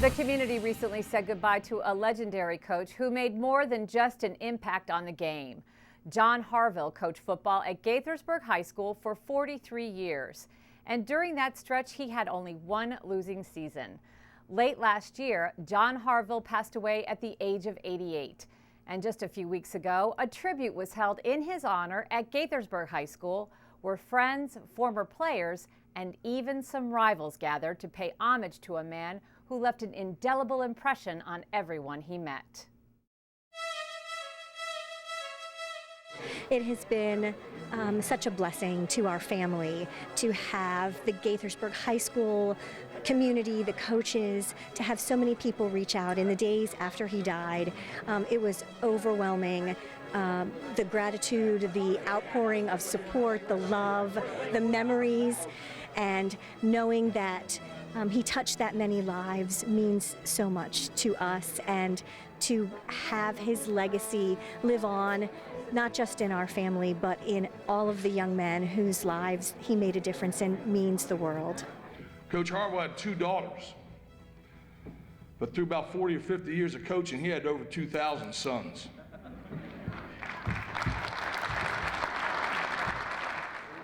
The community recently said goodbye to a legendary coach who made more than just an impact on the game. John Harvill coached football at Gaithersburg High School for 43 years. And during that stretch, he had only one losing season. Late last year, John Harvill passed away at the age of 88. And just a few weeks ago, a tribute was held in his honor at Gaithersburg High School, where friends, former players, and even some rivals gathered to pay homage to a man who left an indelible impression on everyone he met. It has been such a blessing to our family to have the Gaithersburg High School community, the coaches, to have so many people reach out in the days after he died. It was overwhelming. The gratitude, the outpouring of support, the love, the memories, and knowing that he touched that many lives means so much to us, and to have his legacy live on, not just in our family, but in all of the young men whose lives he made a difference in, means the world. Coach Harvill had 2 daughters, but through about 40 or 50 years of coaching, he had over 2,000 sons.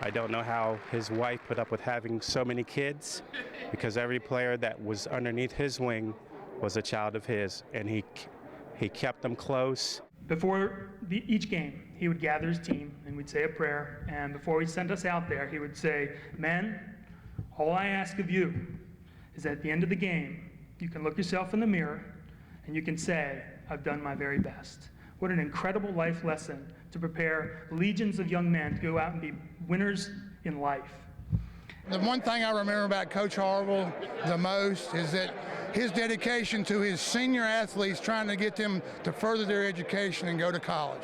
I don't know how his wife put up with having so many kids, because every player that was underneath his wing was a child of his, and he kept them close. Before each game, he would gather his team and we'd say a prayer, and before he sent us out there, he would say, "Men, all I ask of you is at the end of the game, you can look yourself in the mirror and you can say, I've done my very best." What an incredible life lesson to prepare legions of young men to go out and be winners in life. The one thing I remember about Coach Harvill the most is that his dedication to his senior athletes, trying to get them to further their education and go to college.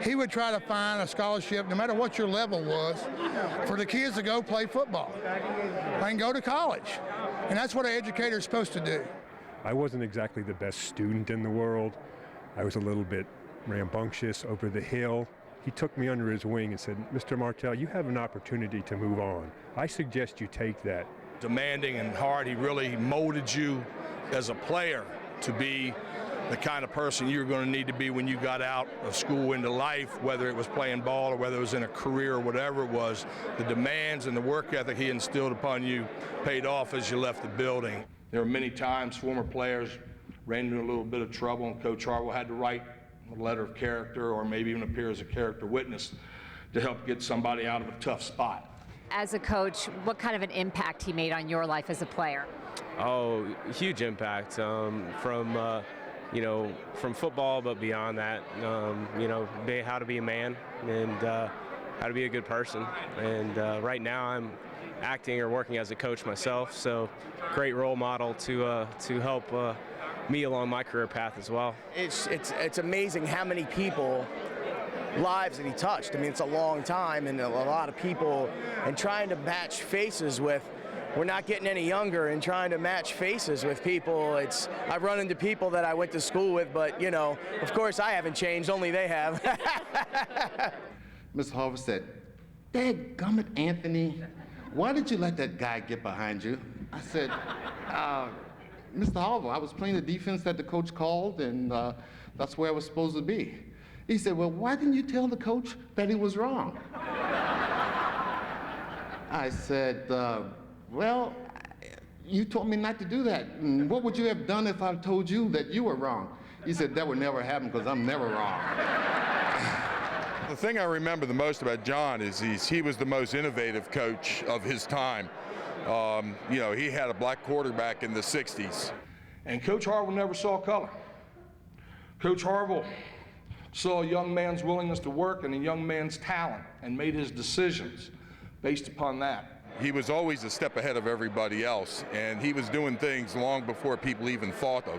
He would try to find a scholarship, no matter what your level was, for the kids to go play football and go to college. And that's what an educator is supposed to do. I wasn't exactly the best student in the world. I was a little bit rambunctious, over the hill. He took me under his wing and said, "Mr. Martell, you have an opportunity to move on. I suggest you take that." Demanding and hard, he really molded you as a player to be the kind of person you're going to need to be when you got out of school into life, whether it was playing ball or whether it was in a career or whatever it was. The demands and the work ethic he instilled upon you paid off as you left the building. There were many times former players ran into a little bit of trouble, and Coach Harvill had to write a letter of character or maybe even appear as a character witness to help get somebody out of a tough spot. As a coach, what kind of an impact he made on your life as a player? Oh, huge impact from football, but beyond that, how to be a man and how to be a good person. And right now I'm acting or working as a coach myself, so great role model to help me along my career path as well. It's amazing how many people lives that he touched. I mean, it's a long time and a lot of people, and trying to match faces with, we're not getting any younger, and trying to match faces with people. I've run into people that I went to school with, but of course I haven't changed, only they have. Mr. Harvill said, "Dadgummit, Anthony, why did you let that guy get behind you?" I said, "Mr. Harvill, I was playing the defense that the coach called, and that's where I was supposed to be." He said, "Well, why didn't you tell the coach that he was wrong?" I said, "Well, you told me not to do that. And what would you have done if I told you that you were wrong?" He said, "That would never happen because I'm never wrong." The thing I remember the most about John is he was the most innovative coach of his time. He had a black quarterback in the 60s. And Coach Harvill never saw color. Coach Harvill saw a young man's willingness to work and a young man's talent and made his decisions based upon that. He was always a step ahead of everybody else, and he was doing things long before people even thought of.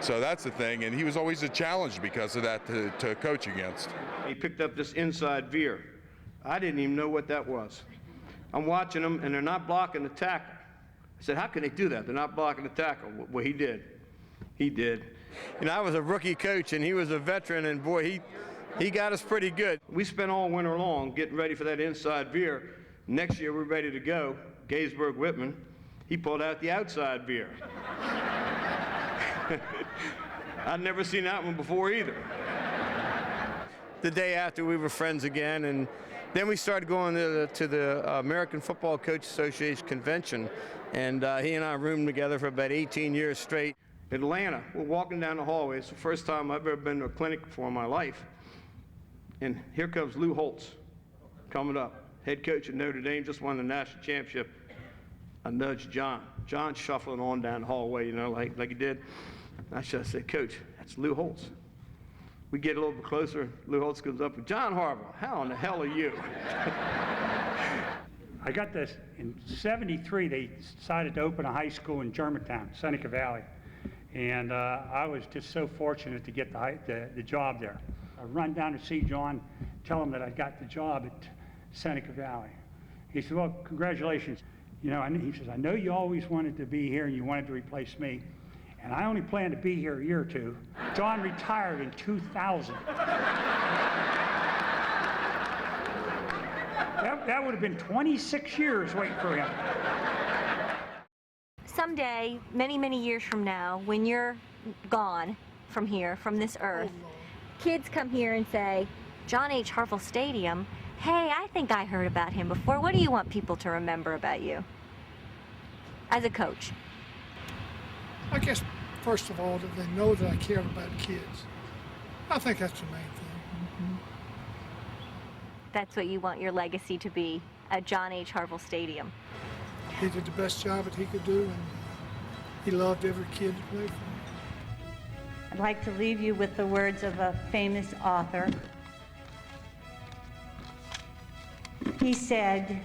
So that's the thing, and he was always a challenge because of that to coach against. He picked up this inside veer. I didn't even know what that was. I'm watching them, and they're not blocking the tackle. I said, how can they do that? They're not blocking the tackle. Well, he did. He did. And I was a rookie coach, and he was a veteran, and boy, he got us pretty good. We spent all winter long getting ready for that inside veer. Next year, we're ready to go. Gaysburg Whitman, he pulled out the outside veer. I'd never seen that one before either. The day after, we were friends again, and then we started going to the American Football Coach Association convention, and he and I roomed together for about 18 years straight. Atlanta, we're walking down the hallway. It's the first time I've ever been to a clinic before in my life. And here comes Lou Holtz coming up, head coach at Notre Dame, just won the national championship. I nudged John. John's shuffling on down the hallway, you know, like he did. I should have said, Coach, that's Lou Holtz. We get a little bit closer. Lou Holtz comes up with, John Harvill, how in the hell are you? I got this in '73. They decided to open a high school in Germantown, Seneca Valley, and I was just so fortunate to get the job there. I run down to see John, tell him that I got the job at Seneca Valley. He said, "Well, congratulations. You know," he says, "I know you always wanted to be here and you wanted to replace me, and I only plan to be here a year or two." John retired in 2000. That would have been 26 years waiting for him. Someday, many, many years from now, when you're gone from here, from this earth, kids come here and say, John H. Harvill Stadium, hey, I think I heard about him before. What do you want people to remember about you as a coach? I guess, first of all, that they know that I cared about kids. I think that's the main thing. That's what you want your legacy to be at John H. Harvill Stadium. He did the best job that he could do, and he loved every kid that played for him. I'd like to leave you with the words of a famous author. He said,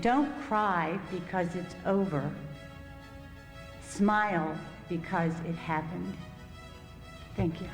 "Don't cry because it's over. Smile because it happened." Thank you.